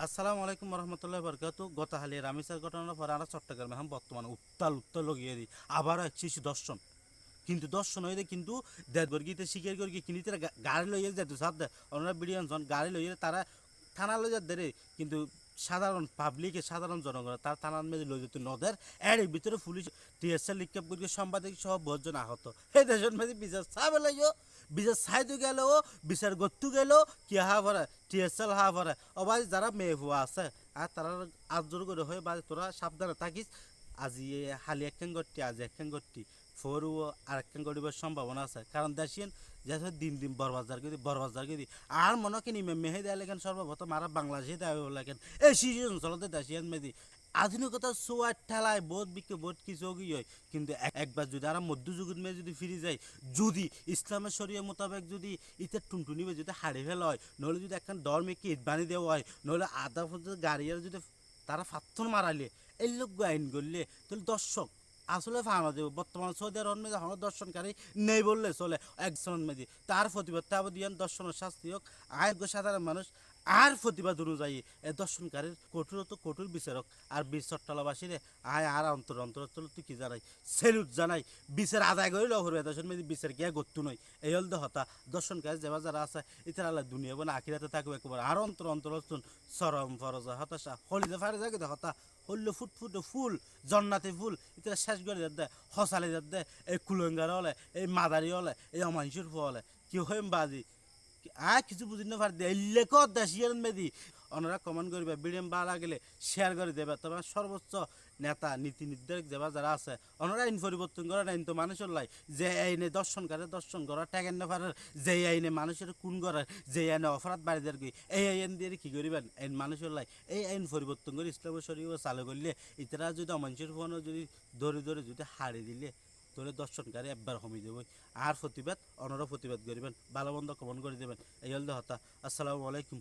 আসসালামু আলাইকুম রহমতুল্লাহ বরকাত গতকালি রামিসার ঘটনার পরে আমরা চট্টগ্রামে এখন বর্তমানে উত্তাল লগিয়ে দিই আবারও এক শিশু দর্শন কিন্তু দর্শন হইলে কিন্তু দেড়বর্গিতে শিকার করি কিন্তু তারা গাড়ি লইয়ে যেত সাথ ওনারা বিডিও গাড়ি লইয়ে তারা থানা লই যাত দেরে কিন্তু সাধারণ পাবলিকে সাধারণ জনগণ তার থানার মেঝে লই যেত নদের এর ভিতরে পুলিশ টিএসএল লিখকাপ করি সাংবাদিক সহ বহুজন আহত এই দেশের মেঝে বিচার চাবে লাইও বিচার চাইতে গেলেও বিচার করতে গেলেও কি হা ভরে টিএসএল হা ভরে অবাই যারা মেয়ে হুয়া আছে আর তারা আজর করে হয়ে বা তোরা সাবধানে থাকিস আজি হালি একখান করতি আজ একখান করতি ফোরও আর একখান করিবার সম্ভাবনা আছে কারণ দেশিয়ান যেহেতু দিন দিন বরবাজার করি আর মনে কিনি মেহে দেয়া লেখেন সর্বপ্রথম আর বাংলাদেশে দেওয়া লেখেন এই শিশু অঞ্চলতে দেশিয়ান মেদি আধুনিকতা সোয়ার ঠেলায় বোধ বিকে বোধ কিছু কি হয় কিন্তু একবার যদি আর মধ্যযুগের মেয়ে যদি ফিরে যায় যদি ইসলামের শরীয় মোতাবেক যদি ইতে টুনটুনি যদি হাড়ে ফেলা হয় নহলে যদি একখান ডর মেয়েকে ইট বানি দেওয়া হয় নহলে আধা পর্যন্ত গাড়িয়ার যদি তারা ফাত্তর মারালে এই লোক আইন করলে তাহলে দর্শক আসলে ফানা দেব বর্তমানে সৌদি আরব মেয়ে হন দর্শনকারী নেই বললে চলে একজন মেয়ে তার প্রতিবাদ তাবদিয়ান দর্শনের শাস্তি হোক আয়োগ্য সাধারণ মানুষ আর প্রতিবাদ অনুযায়ী এ দর্শনকারীর কঠোর বিচারক আর বীর চট্টলাবাসীরে আর অন্তর তুই কি জানাই সেলুট জানাই বিচার আদায় করে লহরে দর্শন মেয়ে বিচার গিয়া গত্তু নয় এই হল হতা দর্শনকারী যেবা যারা আছে ইতার আল্লাহ দুনিয়া বলে আখিরাতে থাকবে একেবারে আর অন্তর চরম ফরজা হতাশা হলিদে ফারে যাকে হতা হল্লো ফুটফুটে ফুল জন্নাতে ফুল এটা শেষ করে দে হসালে দে এই কুলঙ্গার হলে এই মাদারি হলে এই অমানুষের হলে কি হইম বাজি কিছু বুঝি না পারি এলে কত দেশিয়ান মেদি ওনারা কমেন্ট করবে ভিডিও ভালো লাগলে শেয়ার করে দেবে তবে সর্বোচ্চ নেতা নীতি নির্ধারক যারা যারা আছে ওনারা আইন পরিবর্তন করার আইন তো মানুষের লাই যে আইনে দর্শন করা ঠেকেন না পারার যে আইনে মানুষের খুন করার যে আইনে অপরাধ বাড়ি দেওয়ার এই আইন দিয়ে কি করিবেন আইন মানুষের লাই এই আইন পরিবর্তন করে ইসলামের শরীয় চালু করলে ইতারা যদি অমানুষের ফোনও যদি ধরে যদি হারিয়ে দিলে তোরে দর্শনকারী একবার কমে দেব আর প্রতিবাদ অনরা প্রতিবাদ করিবেন ভালো মন্দ কমন করে দেবেন এই হল হতা আসসালামু আলাইকুম